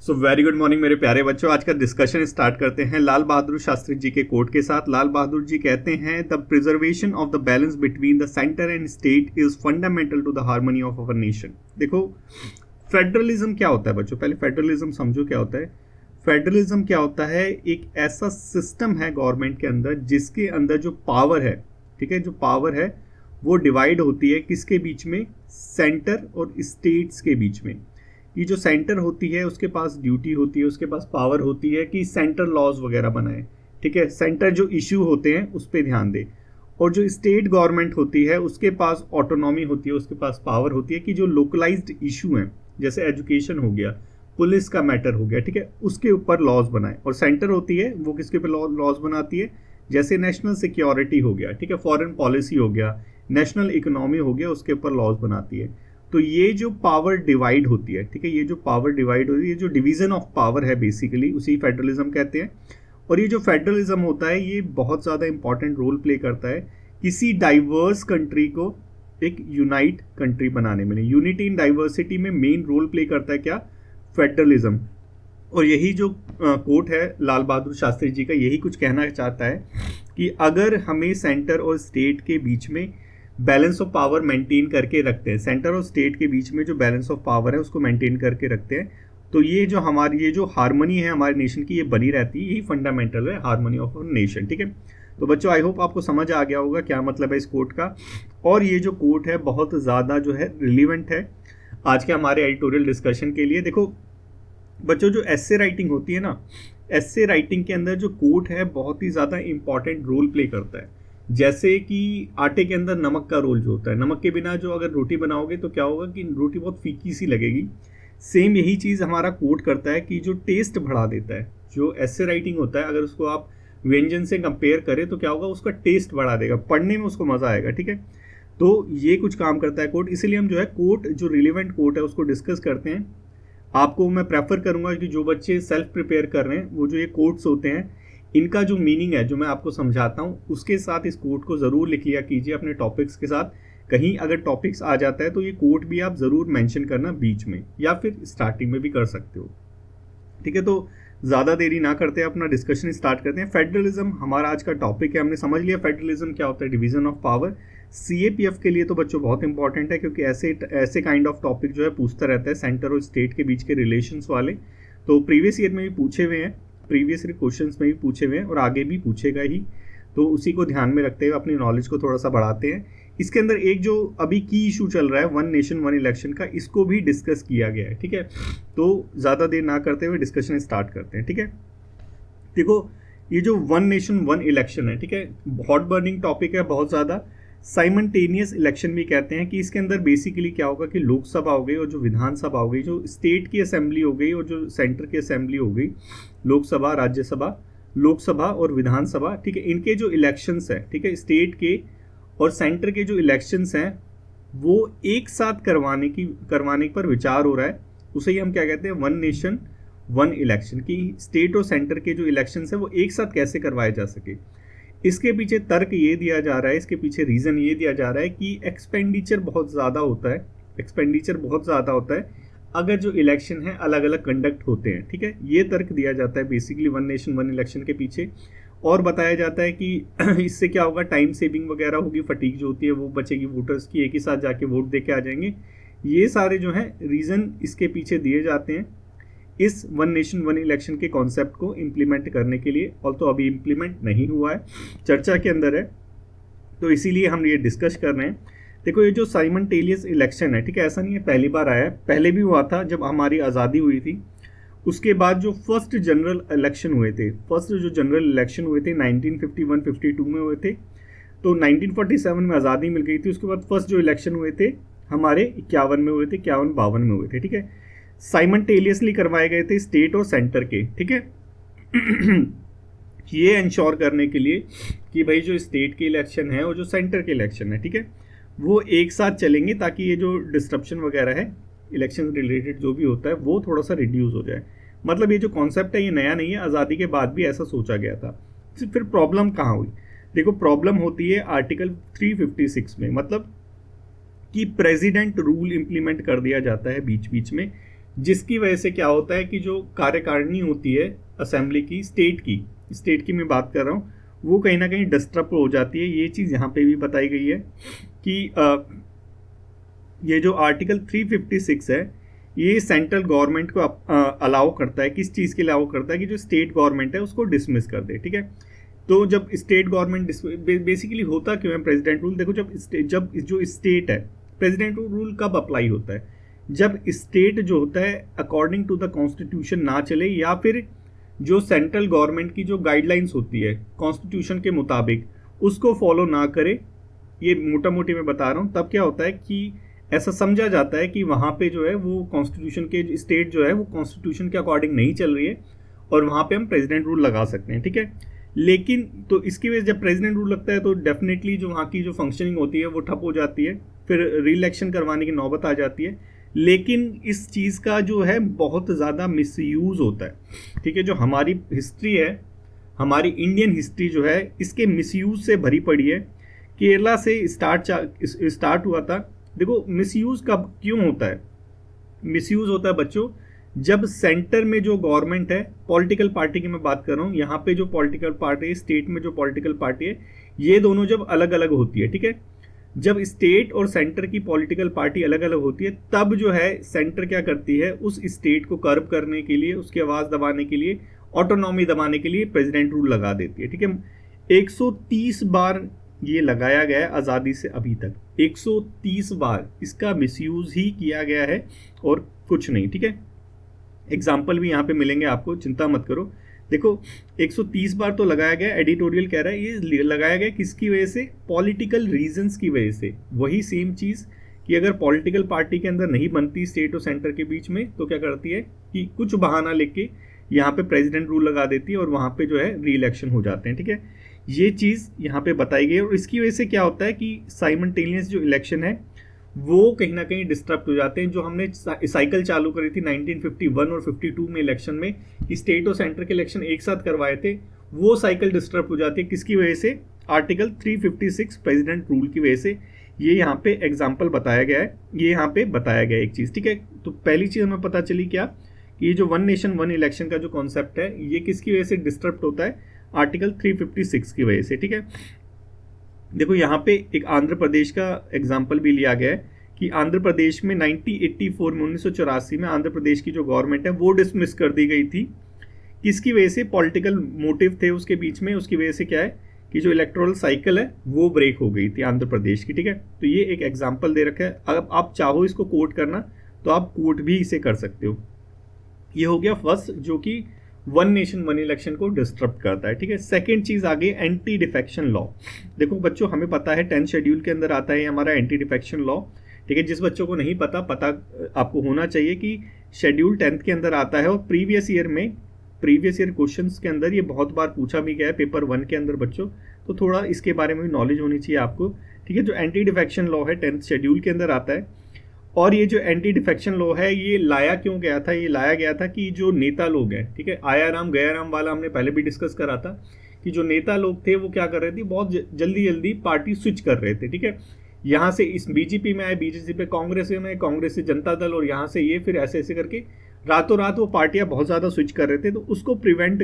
So very good morning मेरे प्यारे बच्चों। आज का डिस्कशन स्टार्ट करते हैं लाल बहादुर शास्त्री जी के कोट के साथ। लाल बहादुर जी कहते हैं the preservation of the balance between the centre and state is fundamental to the harmony of our nation. देखो फेडरलिज्म क्या होता है बच्चों, पहले फेडरलिज्म समझो क्या होता है। फेडरलिज्म क्या होता है, एक ऐसा सिस्टम है गवर्नमेंट के अंदर जिसके अंदर जो पावर है, ठीक है, जो पावर है वो डिवाइड होती है किसके बीच में, सेंटर और स्टेट्स के बीच में। ये जो सेंटर होती है उसके पास ड्यूटी होती है, उसके पास पावर होती है कि सेंटर लॉज वगैरह बनाए, ठीक है, सेंटर जो इश्यू होते हैं उस पर ध्यान दे। और जो स्टेट गवर्नमेंट होती है उसके पास ऑटोनॉमी होती है, उसके पास पावर होती है कि जो लोकलाइज्ड इशू हैं, जैसे एजुकेशन हो गया, पुलिस का मैटर हो गया, ठीक है, उसके ऊपर लॉज बनाए। और सेंटर होती है वो किसके ऊपर लॉज बनाती है, जैसे नेशनल सिक्योरिटी हो गया, ठीक है, फॉरेन पॉलिसी हो गया, नेशनल इकोनॉमी हो गया, उसके ऊपर लॉज बनाती है। तो ये जो पावर डिवाइड होती है, ठीक है, ये जो पावर डिवाइड होती है, ये जो डिवीजन ऑफ पावर है बेसिकली उसी फेडरलिज्म कहते हैं। और ये जो फेडरलिज्म होता है ये बहुत ज़्यादा इंपॉर्टेंट रोल प्ले करता है किसी डाइवर्स कंट्री को एक यूनाइट कंट्री बनाने में। यूनिटी इन डाइवर्सिटी में मेन रोल प्ले करता है क्या, फेडरलिज्म। और यही जो कोट है लाल बहादुर शास्त्री जी का, यही कुछ कहना चाहता है कि अगर हमें सेंटर और स्टेट के बीच में बैलेंस ऑफ पावर मेंटेन करके रखते हैं, सेंटर और स्टेट के बीच में जो बैलेंस ऑफ पावर है उसको मेंटेन करके रखते हैं, तो ये जो हमारी ये जो हार्मनी है हमारे नेशन की, ये बनी रहती है। यही फंडामेंटल है हार्मनी ऑफ अवर नेशन, ठीक है। तो बच्चों आई होप आपको समझ आ गया होगा क्या मतलब है इस कोट का। और ये जो कोट है बहुत ज़्यादा जो है रिलीवेंट है आज के हमारे एडिटोरियल डिस्कशन के लिए। देखो बच्चों जो एस्से राइटिंग होती है ना, एस्से राइटिंग के अंदर जो कोट है बहुत ही ज़्यादा इंपॉर्टेंट रोल प्ले करता है। जैसे कि आटे के अंदर नमक का रोल जो होता है, नमक के बिना जो अगर रोटी बनाओगे तो क्या होगा कि रोटी बहुत फीकी सी लगेगी। सेम यही चीज़ हमारा कोट करता है कि जो टेस्ट बढ़ा देता है, जो एस्से राइटिंग होता है, अगर उसको आप व्यंजन से कंपेयर करें तो क्या होगा, उसका टेस्ट बढ़ा देगा, पढ़ने में उसको मज़ा आएगा, ठीक है। तो ये कुछ काम करता है कोट। इसीलिए हम जो है कोट, जो रिलेवेंट कोट है उसको डिस्कस करते हैं। आपको मैं प्रेफर करूँगा कि जो बच्चे सेल्फ प्रिपेयर कर रहे हैं वो जो ये कोट्स होते हैं इनका जो मीनिंग है जो मैं आपको समझाता हूँ उसके साथ इस कोट को ज़रूर लिख लिया कीजिए अपने टॉपिक्स के साथ। कहीं अगर टॉपिक्स आ जाता है तो ये कोट भी आप ज़रूर मेंशन करना बीच में या फिर स्टार्टिंग में भी कर सकते हो, ठीक है। तो ज़्यादा देरी ना करते अपना डिस्कशन स्टार्ट करते हैं। फेडरलिज्म हमारा आज का टॉपिक है। हमने समझ लिया फेडरलिज्म क्या होता है, डिवीजन ऑफ पावर। CAPF के लिए तो बच्चों बहुत इंपॉर्टेंट है क्योंकि ऐसे काइंड ऑफ टॉपिक जो है पूछता रहता है, सेंटर और स्टेट के बीच के रिलेशंस वाले। तो प्रीवियस ईयर में भी पूछे हुए हैं, प्रीवियस क्वेश्चन में भी पूछे हुए हैं और आगे भी पूछेगा ही। तो उसी को ध्यान में रखते हुए अपनी नॉलेज को थोड़ा सा बढ़ाते हैं। इसके अंदर एक जो अभी की इशू चल रहा है वन नेशन वन इलेक्शन का, इसको भी डिस्कस किया गया है, ठीक है। तो ज़्यादा देर ना करते हुए डिस्कशन स्टार्ट करते हैं, ठीक है। देखो ये जो वन नेशन वन इलेक्शन है, ठीक है, हॉट बर्निंग टॉपिक है बहुत ज़्यादा। साइमल्टेनियस इलेक्शन भी कहते हैं कि इसके अंदर बेसिकली क्या होगा कि लोकसभा हो गई और जो विधानसभा हो गई, जो स्टेट की असेंबली हो गई और जो सेंटर की असेंबली हो गई, लोकसभा, राज्यसभा, लोकसभा और विधानसभा, ठीक है, इनके जो इलेक्शंस हैं, ठीक है, स्टेट के और सेंटर के जो इलेक्शंस हैं वो एक साथ करवाने पर विचार हो रहा है। उसे ही हम क्या कहते हैं, वन नेशन वन इलेक्शन, की स्टेट और सेंटर के जो इलेक्शंस हैं वो एक साथ कैसे करवाए जा सके। इसके पीछे तर्क ये दिया जा रहा है, इसके पीछे रीज़न ये दिया जा रहा है कि एक्सपेंडिचर बहुत ज़्यादा होता है, एक्सपेंडिचर बहुत ज़्यादा होता है अगर जो इलेक्शन है अलग अलग कंडक्ट होते हैं, ठीक है। ये तर्क दिया जाता है basically one nation one election के पीछे। और बताया जाता है कि इससे क्या होगा, टाइम सेविंग वगैरह होगी, फटीक जो होती है वो बचेगी, वोटर्स की एक ही साथ जाके वोट दे के आ जाएंगे। ये सारे जो हैं रीज़न इसके पीछे दिए जाते हैं इस वन नेशन वन इलेक्शन के कॉन्सेप्ट को इम्प्लीमेंट करने के लिए। और तो अभी इम्प्लीमेंट नहीं हुआ है, चर्चा के अंदर है, तो इसीलिए हम ये डिस्कस कर रहे हैं। देखो ये जो साइमल्टेनियस इलेक्शन है, ठीक है, ऐसा नहीं है पहली बार आया है, पहले भी हुआ था जब हमारी आज़ादी हुई थी। उसके बाद जो फर्स्ट जनरल इलेक्शन हुए थे, फर्स्ट जो जनरल इलेक्शन हुए थे 1951-52 में हुए थे। तो 1947 में आज़ादी मिल गई थी। उसके बाद फर्स्ट जो इलेक्शन हुए थे हमारे 51 में हुए थे, 51-52 में हुए थे, ठीक है। साइमल्टेनियसली करवाए गए थे स्टेट और सेंटर के, ठीक है। ये इंश्योर करने के लिए कि भाई जो स्टेट के इलेक्शन है और जो सेंटर के इलेक्शन है, ठीक है, वो एक साथ चलेंगे ताकि ये जो डिस्ट्रप्शन वगैरह है इलेक्शन रिलेटेड जो भी होता है वो थोड़ा सा रिड्यूस हो जाए। मतलब ये जो कॉन्सेप्ट है ये नया नहीं है, आज़ादी के बाद भी ऐसा सोचा गया था। फिर प्रॉब्लम कहाँ हुई, देखो प्रॉब्लम होती है आर्टिकल 356 में, मतलब कि प्रेसिडेंट रूल इंप्लीमेंट कर दिया जाता है बीच बीच में जिसकी वजह से क्या होता है कि जो कार्यकारिणी होती है असेंबली की, स्टेट की मैं बात कर रहा हूँ, वो कहीं ना कहीं डिस्टर्ब हो जाती है। ये चीज़ यहाँ पे भी बताई गई है कि ये जो आर्टिकल 356 है, ये सेंट्रल गवर्नमेंट को अलाउ करता है, किस चीज़ के लिए अलाउ करता है कि जो स्टेट गवर्नमेंट है उसको डिसमिस कर दे, ठीक है। तो जब स्टेट गवर्नमेंट बेसिकली होता क्यों है प्रेसिडेंट रूल, देखो जब जो स्टेट है, प्रेसिडेंट रूल कब अप्लाई होता है, जब स्टेट जो होता है अकॉर्डिंग टू द कॉन्स्टिट्यूशन ना चले, या फिर जो सेंट्रल गवर्नमेंट की जो गाइडलाइंस होती है कॉन्स्टिट्यूशन के मुताबिक उसको फॉलो ना करे, ये मोटा मोटी मैं बता रहा हूँ, तब क्या होता है कि ऐसा समझा जाता है कि वहाँ पे जो है वो कॉन्स्टिट्यूशन के, स्टेट जो है वो कॉन्स्टिट्यूशन के अकॉर्डिंग नहीं चल रही है, और वहाँ पे हम प्रेसिडेंट रूल लगा सकते हैं, ठीक है। लेकिन तो इसकी वजह जब प्रेसिडेंट रूल लगता है तो डेफिनेटली जो वहाँ की जो फंक्शनिंग होती है वो ठप हो जाती है, फिर री इलेक्शन करवाने की नौबत आ जाती है। लेकिन इस चीज़ का जो है बहुत ज़्यादा मिसयूज़ होता है, ठीक है। जो हमारी हिस्ट्री है, हमारी इंडियन हिस्ट्री जो है इसके मिसयूज़ से भरी पड़ी है। केरला से स्टार्ट हुआ था। देखो मिसयूज़ कब क्यों होता है, मिसयूज़ होता है बच्चों जब सेंटर में जो गवर्नमेंट है, पॉलिटिकल पार्टी की मैं बात कर रहा हूँ, यहाँ पे जो पॉलिटिकल पार्टी है, स्टेट में जो पॉलिटिकल पार्टी है, ये दोनों जब अलग अलग होती है, ठीक है। जब स्टेट और सेंटर की पॉलिटिकल पार्टी अलग अलग होती है, तब जो है सेंटर क्या करती है, उस स्टेट को कर्व करने के लिए, उसकी आवाज़ दबाने के लिए, ऑटोनॉमी दबाने के लिए प्रेसिडेंट रूल लगा देती है, ठीक है। 130 बार ये लगाया गया है आज़ादी से अभी तक, 130 बार इसका मिसयूज़ ही किया गया है और कुछ नहीं, ठीक है। एग्जाम्पल भी यहाँ पे मिलेंगे आपको, चिंता मत करो। देखो 130 बार तो लगाया गया, एडिटोरियल कह रहा है ये लगाया गया किसकी वजह से, पॉलिटिकल रीजंस की वजह से। वही सेम चीज़ कि अगर पॉलिटिकल पार्टी के अंदर नहीं बनती स्टेट और सेंटर के बीच में, तो क्या करती है कि कुछ बहाना लेके यहाँ पे प्रेसिडेंट रूल लगा देती है और वहाँ पे जो है री इलेक्शन हो जाते हैं, ठीक है। ये चीज़ यहाँ पे बताई गई है, और इसकी वजह से क्या होता है कि साइमल्टेनियस जो इलेक्शन है वो कहीं ना कहीं डिस्टर्ब हो जाते हैं। जो हमने साइकिल चालू करी थी 1951 और 52 में इलेक्शन में, स्टेट और सेंटर के इलेक्शन एक साथ करवाए थे, वो साइकिल डिस्टर्ब हो जाती है किसकी वजह से, आर्टिकल 356 प्रेसिडेंट रूल की वजह से। ये यहाँ पे एग्जाम्पल बताया गया है, ये यहाँ पे बताया गया है एक चीज़, ठीक है। तो पहली चीज़ हमें पता चली क्या, कि ये जो वन नेशन वन इलेक्शन का जो कॉन्सेप्ट है, ये किसकी वजह से डिस्टर्ब होता है, आर्टिकल 356 की वजह से, ठीक है। देखो यहाँ पे एक आंध्र प्रदेश का एग्जाम्पल भी लिया गया है कि आंध्र प्रदेश में 1984 में 1984 में आंध्र प्रदेश की जो गवर्नमेंट है वो डिसमिस कर दी गई थी, किसकी वजह से, पॉलिटिकल मोटिव थे उसके बीच में, उसकी वजह से क्या है कि जो इलेक्टोरल साइकिल है वो ब्रेक हो गई थी आंध्र प्रदेश की, ठीक है। तो ये एक एग्जाम्पल दे रखा है, अगर आप चाहो इसको कोट करना तो आप कोट भी इसे कर सकते हो। ये हो गया फर्स्ट, जो कि वन नेशन वन इलेक्शन को डिस्टर्ब करता है, ठीक है। सेकंड चीज़ आगे एंटी डिफेक्शन लॉ। देखो बच्चों हमें पता है 10th शेड्यूल के अंदर आता है हमारा एंटी डिफेक्शन लॉ, ठीक है। जिस बच्चों को नहीं पता आपको होना चाहिए कि शेड्यूल 10th के अंदर आता है, और प्रीवियस ईयर क्वेश्चंस के अंदर ये बहुत बार पूछा भी गया है पेपर 1 के अंदर बच्चों, तो थोड़ा इसके बारे में भी नॉलेज होनी चाहिए आपको, ठीक है। जो एंटी डिफेक्शन लॉ है 10th शेड्यूल के अंदर आता है, और ये जो एंटी डिफेक्शन लॉ है ये लाया क्यों गया था, ये लाया गया था कि जो नेता लोग हैं, ठीक है, आया राम गया राम वाला हमने पहले भी डिस्कस करा था, कि जो नेता लोग थे वो क्या कर रहे थे, बहुत जल्दी जल्दी पार्टी स्विच कर रहे थे, ठीक है। यहाँ से इस बीजेपी में आए, बीजेपी पे कांग्रेस में, कांग्रेस से जनता दल, और यहाँ से ये, फिर ऐसे ऐसे करके रातों रात वो पार्टियां बहुत ज़्यादा स्विच कर रहे थे। तो उसको प्रिवेंट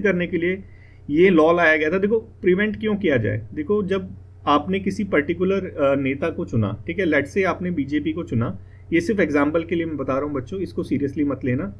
करने के लिए ये लॉ लाया गया था। देखो प्रिवेंट क्यों किया जाए, देखो जब आपने किसी पर्टिकुलर नेता को चुना, ठीक है, लेट्स से आपने बीजेपी को चुना, ये सिर्फ एग्जाम्पल के लिए मैं बता रहा हूँ बच्चों, इसको सीरियसली मत लेना,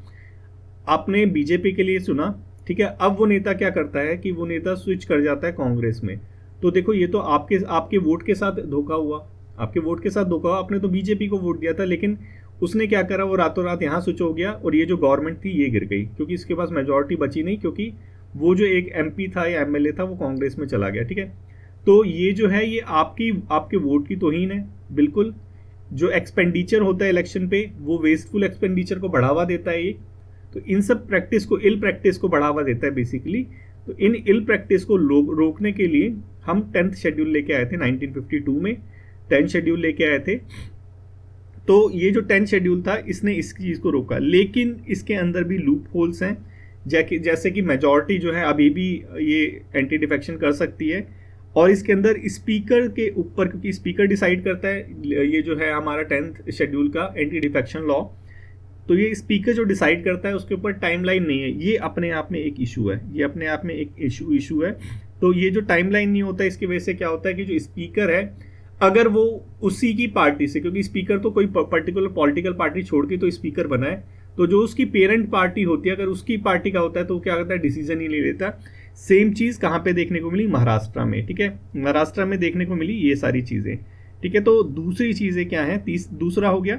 आपने बीजेपी के लिए चुना, ठीक है। अब वो नेता क्या करता है कि वो नेता स्विच कर जाता है कांग्रेस में, तो देखो ये तो आपके वोट के साथ धोखा हुआ, आपने तो बीजेपी को वोट दिया था, लेकिन उसने क्या करा, वो रातों रात यहाँ स्विच हो गया, और ये जो गवर्नमेंट थी ये गिर गई, क्योंकि इसके पास मेजॉरिटी बची नहीं, क्योंकि वो जो एक एमपी था या एमएलए था वो कांग्रेस में चला गया, ठीक है। तो ये जो है ये आपके वोट की तौहीन है, बिल्कुल। जो एक्सपेंडिचर होता है इलेक्शन पे, वो वेस्टफुल एक्सपेंडिचर को बढ़ावा देता है ये, तो इन सब प्रैक्टिस को, इल प्रैक्टिस को बढ़ावा देता है बेसिकली। तो इन इल प्रैक्टिस को रोकने के लिए हम 10th शेड्यूल लेके आए थे 1952 में, 10th शेड्यूल लेके आए थे। तो ये जो 10th शेड्यूल था इसने इस चीज़ को रोका, लेकिन इसके अंदर भी लूप होल्स हैं, जैसे कि मेजॉरिटी जो है अभी भी ये एंटी डिफेक्शन कर सकती है, और इसके अंदर स्पीकर के ऊपर, क्योंकि स्पीकर डिसाइड करता है, ये जो है हमारा 10th शेड्यूल का एंटी डिफेक्शन लॉ, तो ये स्पीकर जो डिसाइड करता है उसके ऊपर टाइमलाइन नहीं है। ये अपने आप में एक इशू है, ये अपने आप में एक इशू है। तो ये जो टाइमलाइन नहीं होता, इसकी वजह से क्या होता है कि जो स्पीकर है, अगर वो उसी की पार्टी से, क्योंकि स्पीकर तो कोई पर्टिकुलर पॉलिटिकल पार्टी छोड़ के तो स्पीकर बना है, तो जो उसकी पेरेंट पार्टी होती है, अगर उसकी पार्टी का होता है तो वो क्या करता है, डिसीजन ही नहीं लेता। सेम चीज़ कहाँ पे देखने को मिली, महाराष्ट्र में, ठीक है, महाराष्ट्र में देखने को मिली ये सारी चीज़ें, ठीक है। तो दूसरी चीज़ें क्या है, दूसरा हो गया,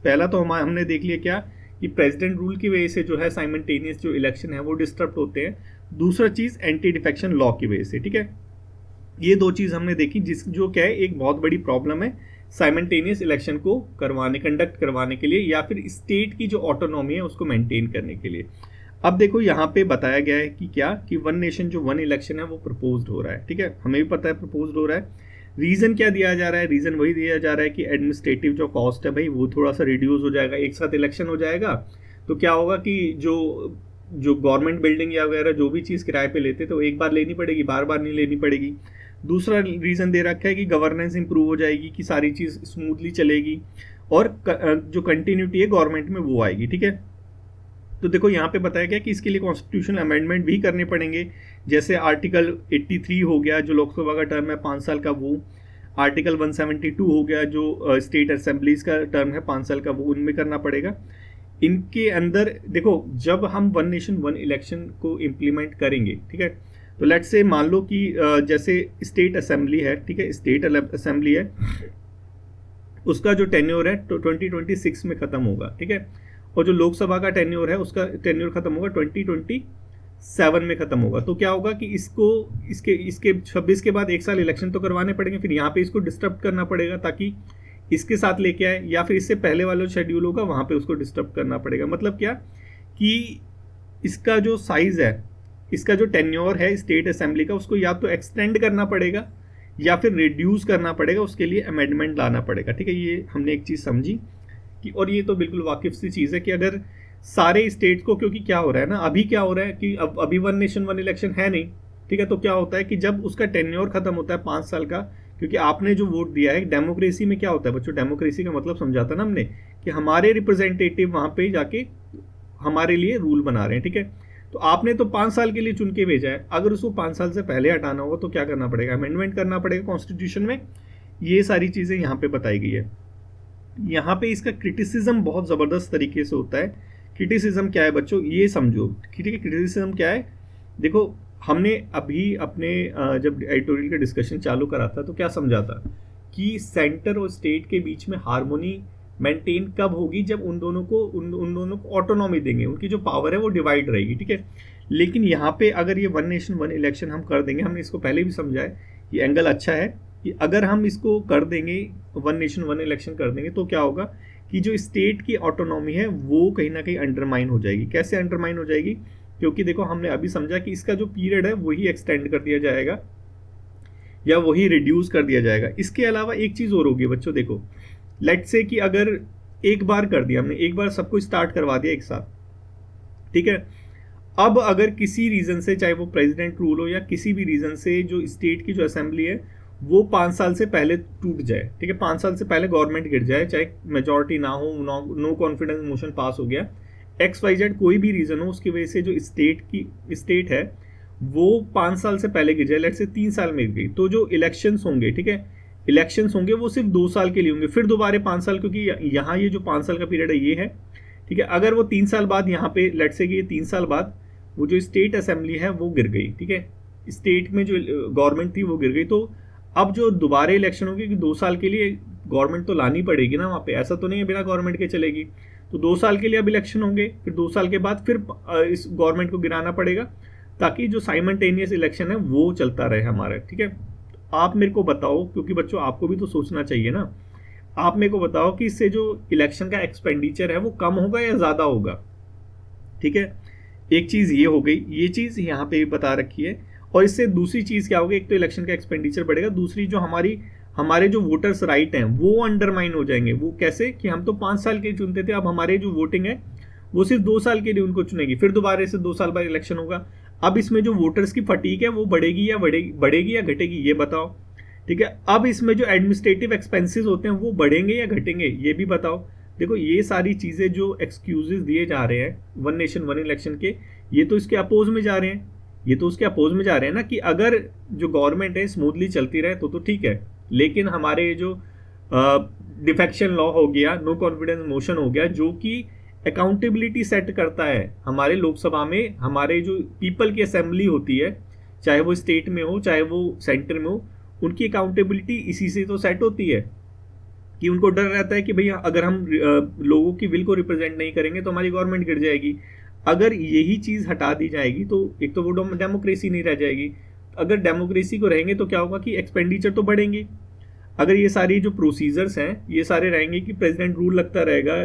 पहला तो हमने देख लिया क्या कि प्रेसिडेंट रूल की वजह से जो है साइमल्टेनियस जो इलेक्शन है वो डिस्टर्ब होते हैं। दूसरा चीज़ एंटी डिफेक्शन लॉ की वजह से, ठीक है। ये दो चीज़ हमने देखी, जो क्या है एक बहुत बड़ी प्रॉब्लम है साइमल्टेनियस इलेक्शन को कंडक्ट करवाने के लिए, या फिर स्टेट की जो ऑटोनॉमी है उसको मेंटेन करने के लिए। अब देखो यहाँ पे बताया गया है कि क्या कि वन नेशन जो वन इलेक्शन है वो प्रपोज्ड हो रहा है, ठीक है, हमें भी पता है प्रपोज्ड हो रहा है। रीज़न क्या दिया जा रहा है, रीज़न वही दिया जा रहा है कि एडमिनिस्ट्रेटिव जो कॉस्ट है भाई वो थोड़ा सा रिड्यूस हो जाएगा, एक साथ इलेक्शन हो जाएगा तो क्या होगा कि जो गवर्नमेंट बिल्डिंग या वगैरह जो भी चीज़ किराए पे लेते तो एक बार लेनी पड़ेगी, बार बार नहीं लेनी पड़ेगी। दूसरा रीज़न दे रखा है कि गवर्नेंस इंप्रूव हो जाएगी, कि सारी चीज़ स्मूथली चलेगी और जो कंटिन्यूटी है गवर्नमेंट में वो आएगी, ठीक है। तो देखो यहाँ पे बताया गया कि इसके लिए कॉन्स्टिट्यूशनल अमेंडमेंट भी करने पड़ेंगे, जैसे आर्टिकल 83 हो गया जो लोकसभा का टर्म है 5 साल का, वो आर्टिकल 172 हो गया जो स्टेट असेंबलीज का टर्म है 5 साल का, वो उनमें करना पड़ेगा। इनके अंदर देखो जब हम वन नेशन वन इलेक्शन को इम्प्लीमेंट करेंगे, ठीक है, तो लेट्स से मान लो कि जैसे स्टेट असेंबली है, ठीक है, स्टेट असेंबली है, उसका जो टेन्योर है 2026 में ख़त्म होगा, ठीक है, और जो लोकसभा का टेन्योर है उसका टेन्योर खत्म होगा 2027 में खत्म होगा। तो क्या होगा कि इसके 26 के बाद एक साल इलेक्शन तो करवाने पड़ेंगे, फिर यहाँ पे इसको डिस्टर्ब करना पड़ेगा ताकि इसके साथ लेके आए, या फिर इससे पहले वाला जो शेड्यूल होगा वहाँ पे उसको डिस्टर्ब करना पड़ेगा। मतलब क्या कि इसका जो साइज़ है, इसका जो टेन्योर है स्टेट असेंबली का, उसको या तो एक्सटेंड करना पड़ेगा या फिर रिड्यूस करना पड़ेगा, उसके लिए अमेंडमेंट लाना पड़ेगा, ठीक है। ये हमने एक चीज़ समझी कि, और ये तो बिल्कुल वाकिफ सी चीज़ है कि अगर सारे स्टेट को, क्योंकि क्या हो रहा है ना, अभी क्या हो रहा है कि अभी वन नेशन वन इलेक्शन है नहीं, ठीक है, तो क्या होता है कि जब उसका टेन्योर खत्म होता है 5 साल का, क्योंकि आपने जो वोट दिया है, डेमोक्रेसी में क्या होता है बच्चों, डेमोक्रेसी का मतलब समझाता ना हमने कि हमारे रिप्रेजेंटेटिव वहाँ पे जाके हमारे लिए रूल बना रहे हैं, ठीक है। तो आपने तो 5 साल के लिए चुन के भेजा है, अगर उसको 5 साल से पहले हटाना होगा तो क्या करना पड़ेगा, अमेंडमेंट करना पड़ेगा कॉन्स्टिट्यूशन में। ये सारी चीज़ें यहाँ पे बताई गई है। यहाँ पे इसका क्रिटिसिज्म बहुत ज़बरदस्त तरीके से होता है। क्रिटिसिज्म क्या है बच्चों, ये समझो, ठीक है, क्रिटिसिज्म क्या है। देखो हमने अभी अपने जब एडिटोरियल का डिस्कशन चालू करा था तो क्या समझा था कि सेंटर और स्टेट के बीच में हार्मोनी मेंटेन कब होगी, जब उन दोनों को ऑटोनॉमी देंगे, उनकी जो पावर है वो डिवाइड रहेगी, ठीक है। लेकिन यहाँ पे अगर ये वन नेशन वन इलेक्शन हम कर देंगे, हमने इसको पहले भी समझा है, ये एंगल अच्छा है कि अगर हम इसको कर देंगे, वन नेशन वन इलेक्शन कर देंगे, तो क्या होगा कि जो स्टेट की ऑटोनॉमी है वो कहीं ना कहीं अंडरमाइन हो जाएगी। कैसे अंडरमाइन हो जाएगी, क्योंकि देखो हमने अभी समझा कि इसका जो पीरियड है वही एक्सटेंड कर दिया जाएगा या वही रिड्यूस कर दिया जाएगा। इसके अलावा एक चीज़ और होगी बच्चों, देखो लेट्स से कि अगर एक बार कर दिया हमने, एक बार सब कुछ स्टार्ट करवा दिया एक साथ, ठीक है, अब अगर किसी रीज़न से, चाहे वो प्रेसिडेंट रूल हो या किसी भी रीज़न से, जो स्टेट की जो असेंबली है वो 5 साल से पहले टूट जाए, ठीक है, 5 साल से पहले गवर्नमेंट गिर जाए, चाहे मेजॉरिटी ना हो, नो कॉन्फिडेंस मोशन पास हो गया, XYZ कोई भी रीज़न हो, उसकी वजह से जो स्टेट है वो 5 साल से पहले गिर जाए, लेट्स से 3 साल में गिर गई, तो जो इलेक्शंस होंगे, ठीक है, इलेक्शंस होंगे वो सिर्फ 2 साल के लिए होंगे, फिर दोबारा 5 साल, क्योंकि यहाँ ये जो 5 साल का पीरियड है ये है, ठीक है। अगर वो 3 साल बाद यहाँ पे लेट्स से कि 3 साल बाद वो जो स्टेट असेंबली है वो गिर गई, ठीक है, स्टेट में जो गवर्नमेंट थी वो गिर गई, तो अब जो दोबारा इलेक्शन होगी कि 2 साल के लिए गवर्नमेंट तो लानी पड़ेगी ना वहाँ पे, ऐसा तो नहीं है बिना गवर्नमेंट के चलेगी, तो 2 साल के लिए अब इलेक्शन होंगे, फिर 2 साल के बाद फिर इस गवर्नमेंट को गिराना पड़ेगा, ताकि जो साइमल्टेनियस इलेक्शन है वो चलता रहे हमारा, ठीक है। आप मेरे को बताओ, क्योंकि बच्चों आपको भी तो सोचना चाहिए ना, आप मेरे को बताओ कि इससे जो इलेक्शन का एक्सपेंडिचर है वो कम होगा या ज़्यादा होगा, ठीक है। एक चीज़ ये हो गई, ये चीज़ यहाँ पे भी बता रखी है, और इससे दूसरी चीज़ क्या होगी, एक तो इलेक्शन का एक्सपेंडिचर बढ़ेगा, दूसरी जो हमारे जो वोटर्स राइट हैं वो अंडरमाइन हो जाएंगे। वो कैसे कि हम तो 5 साल के चुनते थे, अब हमारे जो वोटिंग है वो सिर्फ 2 साल के लिए उनको चुनेगी, फिर दोबारा से 2 साल बाद इलेक्शन होगा। अब इसमें जो वोटर्स की फटीक है वो बढ़ेगी या घटेगी, ये बताओ। ठीक है, अब इसमें जो एडमिनिस्ट्रेटिव एक्सपेंसेस होते हैं वो बढ़ेंगे या घटेंगे, ये भी बताओ। देखो ये सारी चीज़ें जो एक्सक्यूजेस दिए जा रहे हैं वन नेशन वन इलेक्शन के, ये तो इसके अपोज में जा रहे हैं, ये तो उसके अपोज में जा रहे हैं ना, कि अगर जो गवर्नमेंट है स्मूथली चलती रहे तो ठीक है, लेकिन हमारे जो डिफेक्शन लॉ हो गया, नो कॉन्फिडेंस मोशन हो गया, जो कि अकाउंटेबिलिटी सेट करता है हमारे लोकसभा में, हमारे जो पीपल की असेंबली होती है, चाहे वो स्टेट में हो चाहे वो सेंटर में हो, उनकी अकाउंटेबिलिटी इसी से तो सेट होती है कि उनको डर रहता है कि भैया अगर हम लोगों की विल को रिप्रेजेंट नहीं करेंगे तो हमारी गवर्नमेंट गिर जाएगी। अगर यही चीज़ हटा दी जाएगी तो एक तो वो डेमोक्रेसी नहीं रह जाएगी। अगर डेमोक्रेसी को रहेंगे तो क्या होगा कि एक्सपेंडिचर तो बढ़ेंगे। अगर ये सारी जो प्रोसीजर्स हैं ये सारे रहेंगे कि प्रेसिडेंट रूल लगता रहेगा,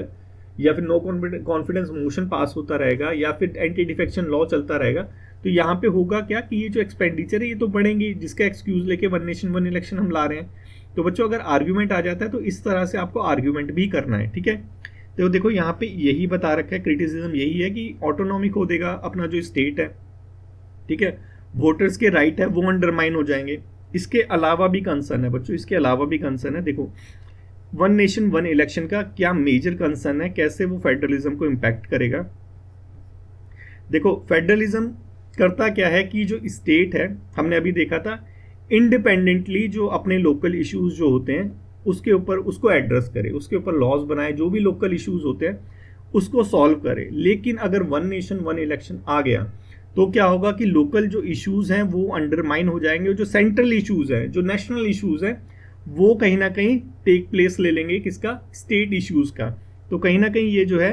या फिर नो कॉन्फिडेंस मोशन पास होता रहेगा, या फिर एंटी डिफेक्शन लॉ चलता रहेगा, तो यहाँ पे होगा क्या कि ये जो एक्सपेंडिचर है ये तो बढ़ेंगे, जिसका एक्सक्यूज लेके वन नेशन वन इलेक्शन हम ला रहे हैं। तो बच्चों अगर आर्ग्यूमेंट आ जाता है तो इस तरह से आपको आर्ग्यूमेंट भी करना है। ठीक है, तो देखो यहाँ पे यही बता रखा है, क्रिटिसिज्म यही है कि ऑटोनॉमी खो देगा अपना जो स्टेट है। ठीक है, वोटर्स के राइट है वो अंडरमाइन हो जाएंगे। इसके अलावा भी कंसर्न है बच्चों, इसके अलावा भी कंसर्न है। देखो वन नेशन वन इलेक्शन का क्या मेजर कंसर्न है, कैसे वो फेडरलिज्म को इम्पैक्ट करेगा। देखो फेडरलिज्म करता क्या है कि जो स्टेट है, हमने अभी देखा था, इंडिपेंडेंटली जो अपने लोकल इश्यूज जो होते हैं उसके ऊपर उसको एड्रेस करे, उसके ऊपर लॉज बनाए, जो भी लोकल इश्यूज होते हैं उसको सॉल्व करे। लेकिन अगर वन नेशन वन इलेक्शन आ गया तो क्या होगा कि लोकल जो इश्यूज हैं वो अंडरमाइन हो जाएंगे, जो सेंट्रल इश्यूज हैं, जो नेशनल इश्यूज हैं, वो कहीं ना कहीं टेक प्लेस ले लेंगे किसका, स्टेट इश्यूज का। तो कहीं ना कहीं ये जो है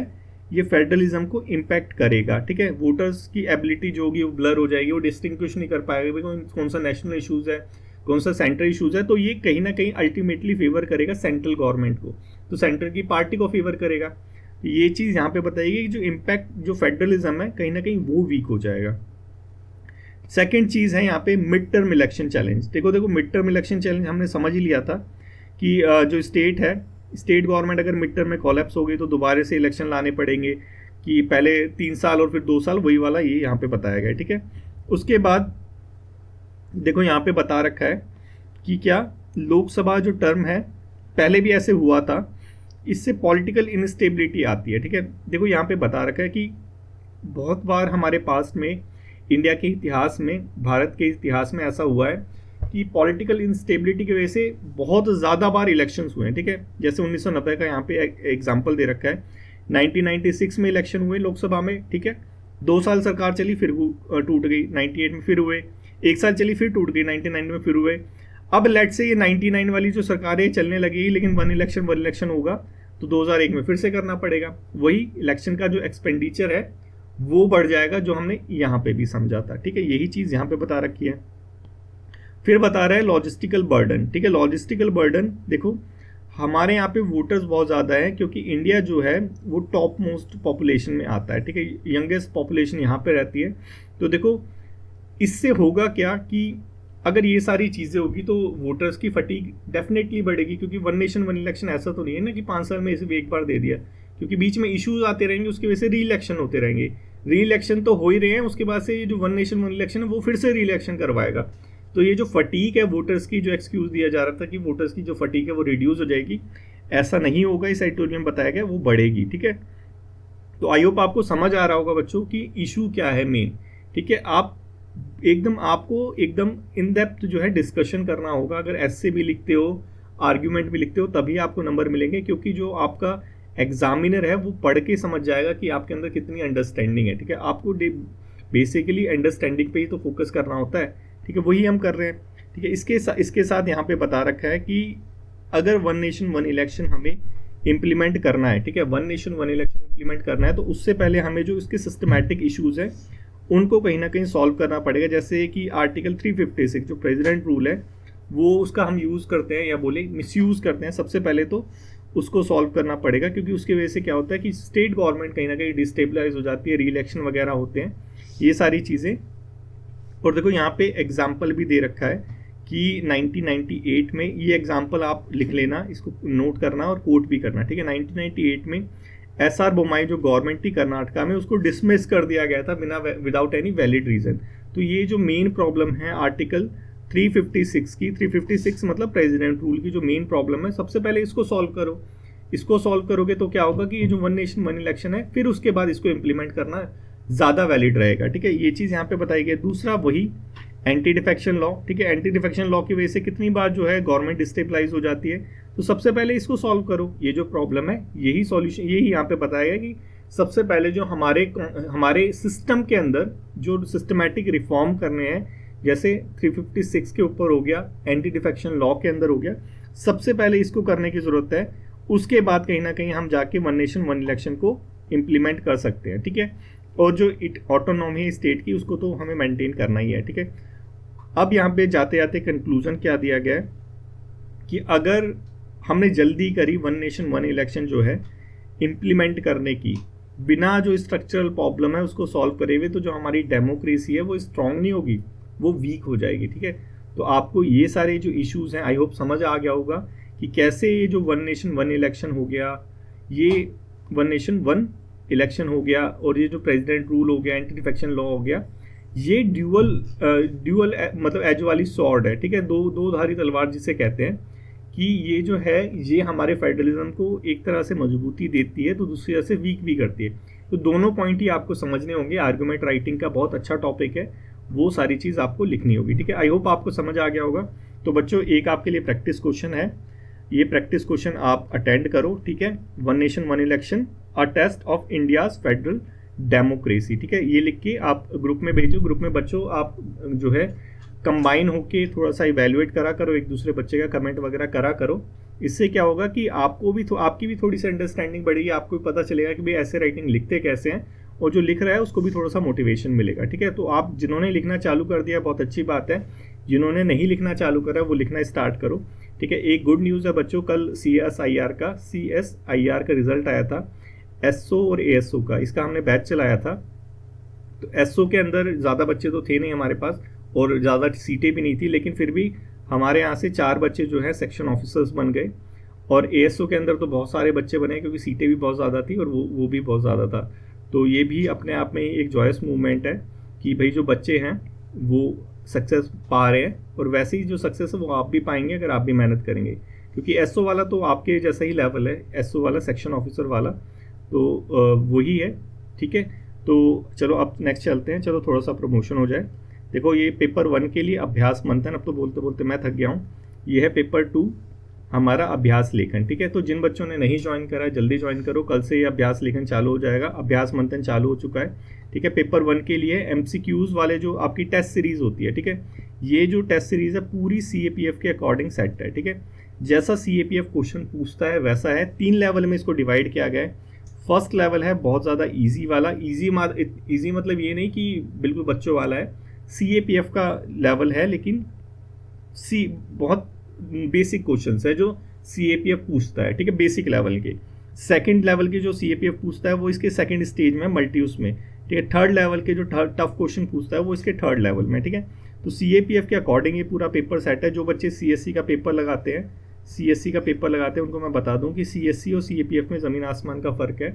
ये फेडरलिज्म को इम्पैक्ट करेगा। ठीक है, वोटर्स की एबिलिटी जो होगी वो ब्लर हो जाएगी, वो डिस्टिंग्विश नहीं कर पाएगा भाई कौन सा नेशनल इश्यूज है, कौन सा सेंट्रल इश्यूज है। तो ये कहीं ना कहीं अल्टीमेटली फेवर करेगा सेंट्रल गवर्नमेंट को, तो सेंट्रल की पार्टी को फेवर करेगा। ये चीज़ यहाँ पे बताइए कि जो इम्पैक्ट जो फेडरलिज्म है कहीं ना कहीं वो वीक हो जाएगा। सेकेंड चीज़ है यहाँ पे मिड टर्म इलेक्शन चैलेंज। देखो मिड टर्म इलेक्शन चैलेंज हमने समझ ही लिया था कि जो स्टेट है, स्टेट गवर्नमेंट अगर मिड टर्म में कोलैप्स हो गई तो दोबारा से इलेक्शन लाने पड़ेंगे, कि पहले 3 साल और फिर 2 साल, वही वाला ये यहाँ पे बताया गया है। ठीक है, उसके बाद देखो यहाँ पे बता रखा है कि क्या लोकसभा जो टर्म है पहले भी ऐसे हुआ था, इससे पॉलिटिकल इनस्टेबिलिटी आती है। ठीक है, देखो यहाँ पे बता रखा है कि बहुत बार हमारे पास में इंडिया के इतिहास में, भारत के इतिहास में ऐसा हुआ है कि पॉलिटिकल इंस्टेबिलिटी की वजह से बहुत ज़्यादा बार इलेक्शंस हुए हैं। ठीक है, जैसे 1990 का यहाँ पे एग्जांपल दे रखा है, 1996 में इलेक्शन हुए लोकसभा में। ठीक है, 2 साल सरकार चली फिर टूट गई, 98 में फिर हुए, 1 साल चली फिर टूट गई, 99 में फिर हुए। अब लेट से ये 99 वाली जो सरकार है चलने लगेगी, लेकिन वन इलेक्शन होगा तो 2001 में फिर से करना पड़ेगा। वही इलेक्शन का जो एक्सपेंडिचर है वो बढ़ जाएगा, जो हमने यहाँ पे भी समझा था। ठीक है, यही चीज़ यहाँ पे बता रखी है। फिर बता रहा है लॉजिस्टिकल बर्डन। ठीक है, लॉजिस्टिकल बर्डन देखो हमारे यहाँ पे वोटर्स बहुत ज़्यादा है, क्योंकि इंडिया जो है वो टॉप मोस्ट पॉपुलेशन में आता है। ठीक है, यंगेस्ट पॉपुलेशन यहाँ पे रहती है। तो देखो इससे होगा क्या कि अगर ये सारी चीज़ें होगी तो वोटर्स की फटीग डेफिनेटली बढ़ेगी, क्योंकि वन नेशन वन इलेक्शन ऐसा तो नहीं है ना कि 5 साल में इसे एक बार दे दिया, क्योंकि बीच में इश्यूज आते रहेंगे, उसकी वजह से री इलेक्शन होते रहेंगे। री इलेक्शन तो हो ही रहे हैं, उसके बाद से ये जो वन नेशन वन इलेक्शन है वो फिर से री इलेक्शन करवाएगा। तो ये जो फटीक है वोटर्स की, जो एक्सक्यूज दिया जा रहा था कि वोटर्स की जो फटीक है वो रिड्यूस हो जाएगी, ऐसा नहीं होगा। इस एडिटोरियल में बताया गया वो बढ़ेगी। ठीक है, तो आई होप आपको समझ आ रहा होगा बच्चों कि इशू क्या है मेन। ठीक है, आपको एकदम इन डेप्थ जो है डिस्कशन करना होगा। अगर ऐसे भी लिखते हो, आर्ग्यूमेंट भी लिखते हो, तभी आपको नंबर मिलेंगे, क्योंकि जो आपका एग्जामिनर है वो पढ़ के समझ जाएगा कि आपके अंदर कितनी अंडरस्टैंडिंग है। ठीक है, आपको बेसिकली अंडरस्टैंडिंग पे ही तो फोकस करना होता है। ठीक है, वही हम कर रहे हैं। ठीक है, इसके साथ यहाँ पे बता रखा है कि अगर वन नेशन वन इलेक्शन हमें इम्प्लीमेंट करना है, ठीक है, one nation one election implement करना है, तो उससे पहले हमें जो इसके सिस्टमैटिक इश्यूज हैं उनको कहीं ना कहीं सॉल्व करना पड़ेगा। जैसे कि आर्टिकल 356 जो प्रेसिडेंट रूल है वो उसका हम यूज़ करते हैं या बोले मिसयूज़ करते हैं, सबसे पहले तो उसको सॉल्व करना पड़ेगा, क्योंकि उसकी वजह से क्या होता है कि स्टेट गवर्नमेंट कहीं ना कहीं डिस्टेबलाइज हो जाती है, री इलेक्शन वगैरह होते हैं, ये सारी चीज़ें। और देखो यहाँ पे एग्जाम्पल भी दे रखा है कि 1998 में, ये एग्जाम्पल आप लिख लेना, इसको नोट करना और कोट भी करना। ठीक है, 1998 में SR बोम्मई जो गवर्नमेंट थी कर्नाटका में, उसको डिसमिस कर दिया गया था बिना विदाउट एनी वैलिड रीज़न। तो ये जो मेन प्रॉब्लम है आर्टिकल 356 की, 356 मतलब प्रेसिडेंट रूल की जो मेन प्रॉब्लम है, सबसे पहले इसको सॉल्व करो। इसको सॉल्व करोगे तो क्या होगा कि ये जो वन नेशन वन इलेक्शन है, फिर उसके बाद इसको इम्प्लीमेंट करना ज़्यादा वैलिड रहेगा। ठीक है, ये चीज़ यहाँ पे बताई गई। दूसरा वही एंटी डिफेक्शन लॉ। ठीक है, एंटी डिफेक्शन लॉ की वजह से कितनी बार जो है गवर्नमेंट डिस्टेबलाइज हो जाती है। तो सबसे पहले इसको सॉल्व करो, ये जो प्रॉब्लम है यही सॉल्यूशन, यही यहाँ पे बताया गया कि सबसे पहले जो हमारे सिस्टम के अंदर जो सिस्टमैटिक रिफॉर्म करने हैं, जैसे 356 के ऊपर हो गया, एंटी डिफेक्शन लॉ के अंदर हो गया, सबसे पहले इसको करने की ज़रूरत है। उसके बाद कहीं ना कहीं हम जाके वन नेशन वन इलेक्शन को इम्प्लीमेंट कर सकते हैं। ठीक है, और जो ऑटोनॉमी है स्टेट की, उसको तो हमें मेंटेन करना ही है। ठीक है, अब यहाँ पे जाते जाते कंक्लूजन क्या दिया गया है कि अगर हमने जल्दी करी वन नेशन वन इलेक्शन जो है इम्प्लीमेंट करने की, बिना जो स्ट्रक्चरल प्रॉब्लम है उसको सॉल्व करे हुए, तो जो हमारी डेमोक्रेसी है वो स्ट्रांग नहीं होगी, वो वीक हो जाएगी। ठीक है, तो आपको ये सारे जो इश्यूज हैं आई होप समझ आ गया होगा कि कैसे ये जो वन नेशन वन इलेक्शन हो गया, ये वन नेशन वन इलेक्शन हो गया, और ये जो प्रेसिडेंट रूल हो गया, एंटी डिफेक्शन लॉ हो गया, ये ड्यूअल मतलब एज वाली सॉर्ड है। ठीक है, दो धारी तलवार जिसे कहते हैं, कि ये जो है ये हमारे फेडरलिज्म को एक तरह से मजबूती देती है तो दूसरी तरह से वीक भी करती है। तो दोनों पॉइंट ही आपको समझने होंगे। आर्गुमेंट राइटिंग का बहुत अच्छा टॉपिक है, वो सारी चीज़ आपको लिखनी होगी। ठीक है, आई होप आपको समझ आ गया होगा। तो बच्चों, एक आपके लिए प्रैक्टिस क्वेश्चन है, ये प्रैक्टिस क्वेश्चन आप अटेंड करो। ठीक है, one nation one election, a test of India's federal democracy. ठीक है, ये लिख के आप ग्रुप में भेजो। ग्रुप में बच्चों आप जो है कंबाइन होके थोड़ा सा इवेल्युएट करा करो, एक दूसरे बच्चे का कमेंट वगैरह करा करो। इससे क्या होगा कि आपको भी आपकी भी थोड़ी सी अंडरस्टैंडिंग बढ़ेगी, आपको भी पता चलेगा कि भाई ऐसे राइटिंग लिखते कैसे हैं, और जो लिख रहा है उसको भी थोड़ा सा मोटिवेशन मिलेगा। ठीक है, तो आप जिन्होंने लिखना चालू कर दिया बहुत अच्छी बात है, जिन्होंने नहीं लिखना चालू करा वो लिखना स्टार्ट करो। ठीक है, एक गुड न्यूज़ है बच्चों, कल CSIR का रिजल्ट आया था, SO और ASO का, इसका हमने बैच चलाया था। तो SO के अंदर ज़्यादा बच्चे तो थे नहीं हमारे पास, और ज़्यादा सीटें भी नहीं थी, लेकिन फिर भी हमारे यहाँ से 4 बच्चे जो है सेक्शन ऑफिसर्स बन गए, और ASO के अंदर तो बहुत सारे बच्चे बने क्योंकि सीटें भी बहुत ज़्यादा थी और वो भी बहुत ज़्यादा था। तो ये भी अपने आप में ही एक जॉयस मूवमेंट है कि भाई जो बच्चे हैं वो सक्सेस पा रहे हैं, और वैसे ही जो सक्सेस है वो आप भी पाएंगे अगर आप भी मेहनत करेंगे, क्योंकि SO वाला तो आपके जैसा ही लेवल है, SO वाला सेक्शन ऑफिसर वाला तो वही है। ठीक है, तो चलो अब नेक्स्ट चलते हैं। चलो थोड़ा सा प्रमोशन हो जाए। देखो, ये पेपर 1 के लिए अभ्यास मंथन, अब तो बोलते बोलते मैं थक गया हूँ। ये है पेपर 2 हमारा अभ्यास लेखन। ठीक है, तो जिन बच्चों ने नहीं ज्वाइन करा है जल्दी ज्वाइन करो, कल से ये अभ्यास लेखन चालू हो जाएगा, अभ्यास मंथन चालू हो चुका है। ठीक है, पेपर 1 के लिए MCQs वाले जो आपकी टेस्ट सीरीज होती है, ठीक है, ये जो टेस्ट सीरीज है पूरी CAPF के अकॉर्डिंग सेट है। ठीक है, जैसा CAPF क्वेश्चन पूछता है वैसा है। 3 लेवल में इसको डिवाइड किया गया है। फर्स्ट लेवल है बहुत ज़्यादा ईजी वाला, ईजी मतलब ये नहीं कि बिल्कुल बच्चों वाला है, CAPF का लेवल है, लेकिन बहुत बेसिक क्वेश्चंस है जो CAPF पूछता है। ठीक है, बेसिक लेवल के। सेकंड लेवल के जो CAPF पूछता है वो इसके सेकंड स्टेज में मल्टीयूज में। ठीक है, थर्ड लेवल के जो टफ क्वेश्चन पूछता है वो इसके थर्ड लेवल में। ठीक है, तो CAPF के अकॉर्डिंग ये पूरा पेपर सेट है। जो बच्चे CSC का पेपर लगाते हैं उनको मैं बता दूं कि CSC और CAPF में ज़मीन आसमान का फ़र्क है।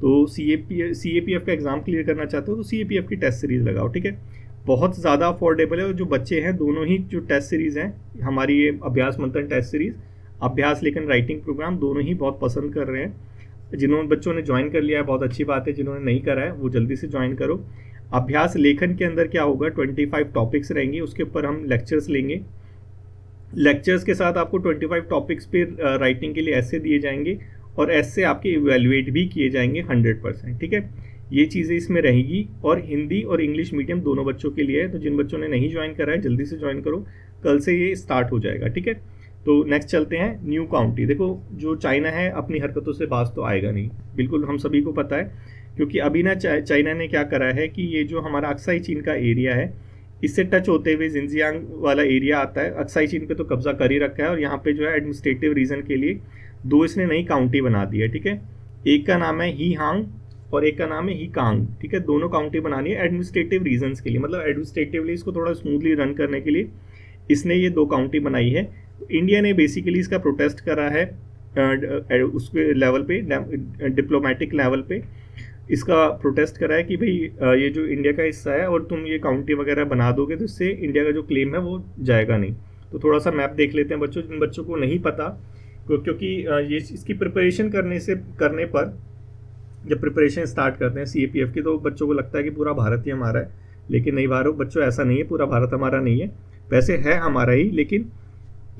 तो CAPF का एग्ज़ाम क्लियर करना चाहते हो तो CAPF की टेस्ट सीरीज़ लगाओ। ठीक है, बहुत ज़्यादा अफोर्डेबल है, और जो बच्चे हैं दोनों ही जो टेस्ट सीरीज़ हैं हमारी, ये अभ्यास मंथन टेस्ट सीरीज़, अभ्यास लेखन राइटिंग प्रोग्राम, दोनों ही बहुत पसंद कर रहे हैं। जिन्होंने बच्चों ने ज्वाइन कर लिया है बहुत अच्छी बात है, जिन्होंने नहीं करा है वो जल्दी से ज्वाइन करो। अभ्यास लेखन के अंदर क्या होगा, 25 टॉपिक्स रहेंगे, उसके ऊपर हम लेक्चर्स लेंगे। लेक्चर्स के साथ आपको 25 टॉपिक्स पे राइटिंग के लिए ऐसे दिए जाएंगे, और ऐसे आपके इवेल्युएट भी किए जाएंगे 100%। ठीक है, ये चीज़ें इसमें रहेगी, और हिंदी और इंग्लिश मीडियम दोनों बच्चों के लिए है। तो जिन बच्चों ने नहीं ज्वाइन करा है जल्दी से ज्वाइन करो, कल से ये स्टार्ट हो जाएगा। ठीक है, तो नेक्स्ट चलते हैं न्यू काउंटी। देखो, जो चाइना है अपनी हरकतों से बाज तो आएगा नहीं, बिल्कुल हम सभी को पता है, क्योंकि अभी ना चाइना ने क्या करा है कि ये जो हमारा अक्साई चीन का एरिया है, इससे टच होते हुए जिनजियांग वाला एरिया आता है, अक्साई चीन पे तो कब्जा कर ही रखा है, और यहाँ पे जो है एडमिनिस्ट्रेटिव रीजन के लिए 2 इसने नई काउंटी बना दी है। ठीक है, एक का नाम है ही हांग और एक का नाम है ही कांग। ठीक है, दोनों काउंटी बनानी है एडमिनिस्ट्रेटिव रीजन्स के लिए, मतलब एडमिनिस्ट्रेटिवली इसको थोड़ा स्मूथली रन करने के लिए इसने ये 2 काउंटी बनाई है। तो इंडिया ने बेसिकली इसका प्रोटेस्ट करा है उसके लेवल पे, डिप्लोमेटिक लेवल पे इसका प्रोटेस्ट करा है कि भाई ये जो इंडिया का हिस्सा है और तुम ये काउंटी वगैरह बना दोगे तो इससे इंडिया का जो क्लेम है वो जाएगा नहीं। तो थोड़ा सा मैप देख लेते हैं बच्चों, जिन बच्चों को नहीं पता, क्योंकि ये इसकी प्रिपरेशन करने पर जब प्रिपरेशन स्टार्ट करते हैं CAPF की, तो बच्चों को लगता है कि पूरा भारत ही हमारा है, लेकिन नहीं बच्चों, ऐसा नहीं है, पूरा भारत हमारा नहीं है। वैसे है हमारा ही, लेकिन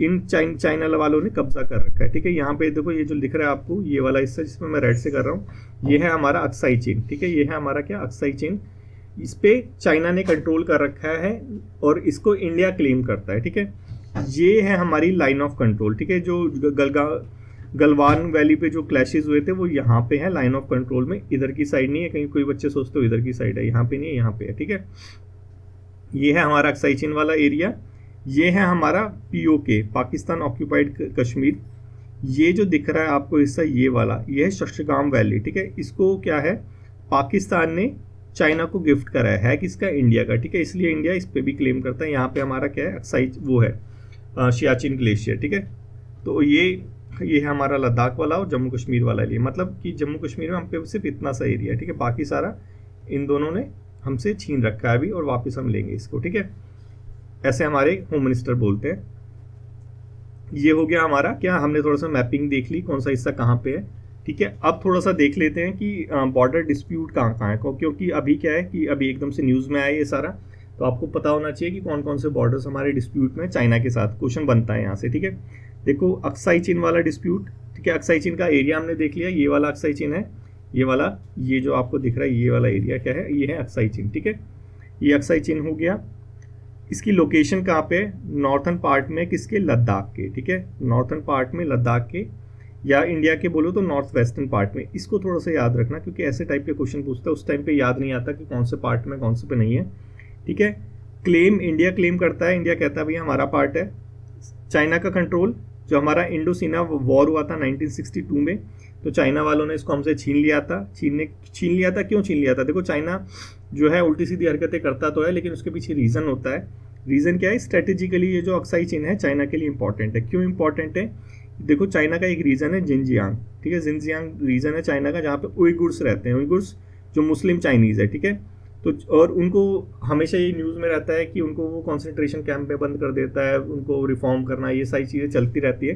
इन चाइना वालों ने कब्जा कर रखा है। ठीक है, यहाँ पे देखो ये जो लिख रहा है आपको, ये वाला हिस्सा जिसमें मैं रेड से कर रहा हूँ, ये है हमारा अक्साई चीन। ठीक है, ये है हमारा क्या, अक्साई चीन। इस पे चाइना ने कंट्रोल कर रखा है और इसको इंडिया क्लेम करता है। ठीक है, ये है हमारी लाइन ऑफ कंट्रोल। ठीक है, जो गलवान वैली पे जो क्लैशेस हुए थे वो यहाँ पे है लाइन ऑफ कंट्रोल में, इधर की साइड नहीं है। कहीं कोई बच्चे सोचते हो इधर की साइड है, यहाँ पे नहीं है, यहाँ पे है। ठीक है, ये है हमारा अक्साई चीन वाला एरिया। ये है हमारा POK, पाकिस्तान ऑक्यूपाइड कश्मीर। ये जो दिख रहा है आपको हिस्सा, ये वाला, ये है शस्त्रगाम वैली। ठीक है, इसको क्या है, पाकिस्तान ने चाइना को गिफ्ट करा है किसका, इंडिया का। ठीक है, इसलिए इंडिया इस पे भी क्लेम करता है। यहाँ पे हमारा क्या है, अक्साई वो है सियाचिन ग्लेशियर। ठीक है, तो ये है हमारा लद्दाख वाला और जम्मू कश्मीर वाला एरिया। मतलब कि जम्मू कश्मीर में हम पे सिर्फ इतना सा एरिया है। ठीक है, बाकी सारा इन दोनों ने हमसे छीन रखा है अभी, और वापस हम लेंगे इसको। ठीक है, ऐसे हमारे होम मिनिस्टर बोलते हैं। ये हो गया हमारा क्या, हमने थोड़ा सा मैपिंग देख ली, कौन सा हिस्सा कहाँ पे है। ठीक है, अब थोड़ा सा देख लेते हैं कि बॉर्डर डिस्प्यूट कहाँ कहाँ है, क्योंकि अभी क्या है कि अभी एकदम से न्यूज़ में आया ये सारा, तो आपको पता होना चाहिए कि कौन कौन से बॉर्डर्स हमारे डिस्प्यूट में चाइना के साथ। क्वेश्चन बनता है यहाँ से। ठीक है, देखो अक्साई चीन वाला डिस्प्यूट। ठीक है, अक्साई चीन का एरिया हमने देख लिया, ये वाला अक्साई चीन है, ये वाला, ये जो आपको दिख रहा है ये वाला एरिया क्या है, ये है अक्साई चीन। ठीक है, ये अक्साई चीन हो गया। इसकी लोकेशन कहाँ पे, नॉर्थन पार्ट में किसके, लद्दाख के। ठीक है, नॉर्थन पार्ट में लद्दाख के, या इंडिया के बोलो तो नॉर्थ वेस्टर्न पार्ट में। इसको थोड़ा सा याद रखना, क्योंकि ऐसे टाइप के क्वेश्चन पूछता है, उस टाइम पे याद नहीं आता कि कौन से पार्ट में कौन से पे नहीं है। ठीक है, क्लेम इंडिया क्लेम करता है, इंडिया कहता है भैया हमारा पार्ट है। चाइना का कंट्रोल, जो हमारा इंडोसीना वॉर हुआ था 1962 में, तो चाइना वालों ने इसको हमसे छीन लिया था। छीन लिया था, क्यों छीन लिया था, देखो चाइना जो है उल्टी सीधी हरकतें करता तो है, लेकिन उसके पीछे रीज़न होता है। रीज़न क्या है, स्ट्रेटेजिकली ये जो अक्साई चीन है चाइना के लिए इंपॉर्टेंट है। क्यों इंपॉर्टेंट है, देखो चाइना का एक रीजन है जिनजियांग। ठीक है, जिनजियांग रीजन है चाइना का, जहाँ पे उइगुर्स रहते हैं, उइगुर्स जो मुस्लिम चाइनीज़ है। ठीक है, तो और उनको हमेशा ये न्यूज़ में रहता है कि उनको वो कॉन्सेंट्रेशन कैंप में बंद कर देता है, उनको रिफॉर्म करना, ये सारी चीज़ें चलती रहती है।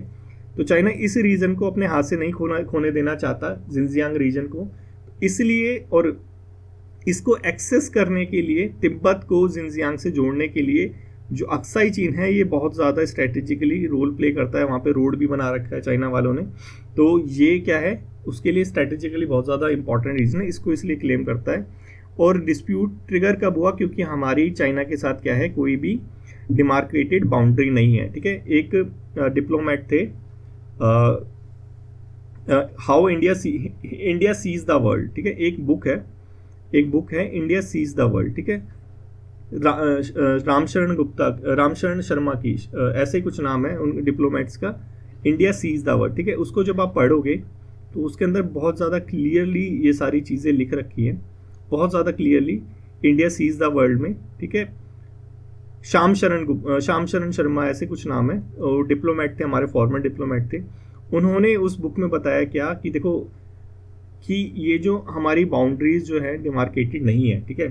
तो चाइना इस रीजन को अपने हाथ से नहीं खोने देना चाहता, जिनजियांग रीजन को, इसलिए, और इसको एक्सेस करने के लिए, तिब्बत को जिनजियांग से जोड़ने के लिए जो अक्साई चीन है ये बहुत ज़्यादा स्ट्रेटेजिकली रोल प्ले करता है। वहाँ पे रोड भी बना रखा है चाइना वालों ने, तो ये क्या है, उसके लिए स्ट्रेटेजिकली बहुत ज़्यादा इंपॉर्टेंट रीजन है, इसको इसलिए क्लेम करता है। और डिस्प्यूट ट्रिगर कब हुआ, क्योंकि हमारी चाइना के साथ क्या है, कोई भी डिमार्केटेड बाउंड्री नहीं है। ठीक है, एक डिप्लोमेट थे, how India sees the world. ठीक है, एक बुक है इंडिया सीज द वर्ल्ड। ठीक है, रामशरण शर्मा की ऐसे ही कुछ नाम है उन डिप्लोमेट्स का, इंडिया सीज द वर्ल्ड। ठीक है, उसको जब आप पढ़ोगे तो उसके अंदर बहुत ज़्यादा क्लियरली ये सारी चीज़ें लिख रखी हैं, बहुत ज़्यादा clearly, India sees the world में। ठीक है, श्याम शरण शर्मा ऐसे कुछ नाम है, और डिप्लोमेट थे, हमारे फॉर्मर डिप्लोमेट थे। उन्होंने उस बुक में बताया क्या कि देखो कि ये जो हमारी बाउंड्रीज जो है डिमार्केटेड नहीं है। ठीक है,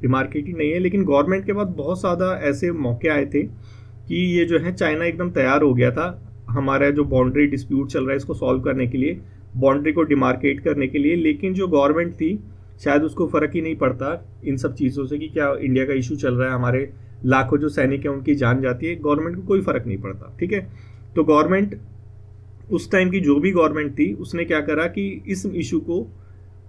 डिमार्केटेड नहीं है, लेकिन गवर्नमेंट के पास बहुत ज़्यादा ऐसे मौके आए थे कि ये जो है चाइना एकदम तैयार हो गया था हमारा जो बाउंड्री डिस्प्यूट चल रहा है इसको सॉल्व करने के लिए, बाउंड्री को डिमार्केट करने के लिए। लेकिन जो गवर्नमेंट थी शायद उसको फ़र्क ही नहीं पड़ता इन सब चीज़ों से कि क्या इंडिया का इशू चल रहा है, हमारे लाखों जो सैनिक हैं उनकी जान जाती है, गवर्नमेंट को कोई फ़र्क नहीं पड़ता। ठीक है, तो गवर्नमेंट उस टाइम की जो भी गवर्नमेंट थी उसने क्या करा कि इस इशू को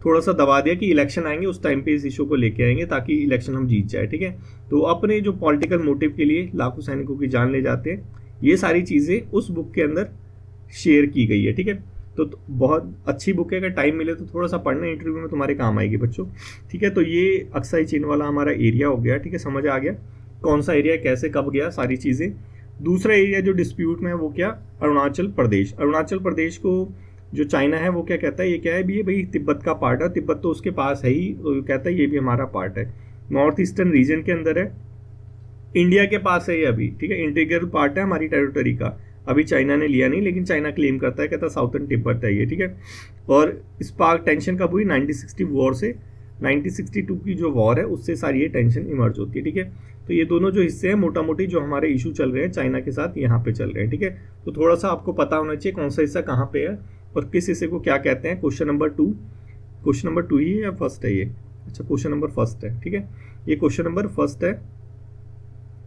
थोड़ा सा दबा दिया कि इलेक्शन आएंगे उस टाइम पे इस इशू को लेके आएंगे ताकि इलेक्शन हम जीत जाए। ठीक है, तो अपने जो पॉलिटिकल मोटिव के लिए लाखों सैनिकों की जान ले जाते हैं, ये सारी चीज़ें उस बुक के अंदर शेयर की गई है। ठीक है, तो बहुत अच्छी बुक है, अगर टाइम मिले तो थोड़ा सा पढ़ना, इंटरव्यू में तुम्हारे काम आएगी बच्चों। ठीक है, तो ये अक्साई चीन वाला हमारा एरिया हो गया। ठीक है, समझ आ गया कौन सा एरिया कैसे कब गया, सारी चीज़ें। दूसरा एरिया जो डिस्प्यूट में है वो क्या, अरुणाचल प्रदेश। अरुणाचल प्रदेश को जो चाइना है वो क्या कहता है, ये क्या है भी, ये भाई तिब्बत का पार्ट है, तिब्बत तो उसके पास है ही, तो कहता है ये भी हमारा पार्ट है, नॉर्थ ईस्टर्न रीजन के अंदर है, इंडिया के पास है ये अभी। ठीक है, इंटीग्रल पार्ट है हमारी टेरिटरी का। अभी चाइना ने लिया नहीं, लेकिन चाइना क्लेम करता है, कहता है साउथर्न तिब्बत है ये, ठीक है। और स्पार्क टेंशन कब हुई? 1960 वॉर से, 1962 की जो वॉर है उससे सारी ये टेंशन इमर्ज होती है, ठीक है। तो ये दोनों जो हिस्से हैं मोटा मोटी जो हमारे इशू चल रहे हैं चाइना के साथ यहाँ पे चल रहे हैं, ठीक है। तो थोड़ा सा आपको पता होना चाहिए कौन सा हिस्सा कहाँ पे है और किस हिस्से को क्या कहते हैं। क्वेश्चन नंबर 2 ही है या फर्स्ट है ये? अच्छा, क्वेश्चन नंबर फर्स्ट है, ठीक है। ये क्वेश्चन नंबर फर्स्ट है,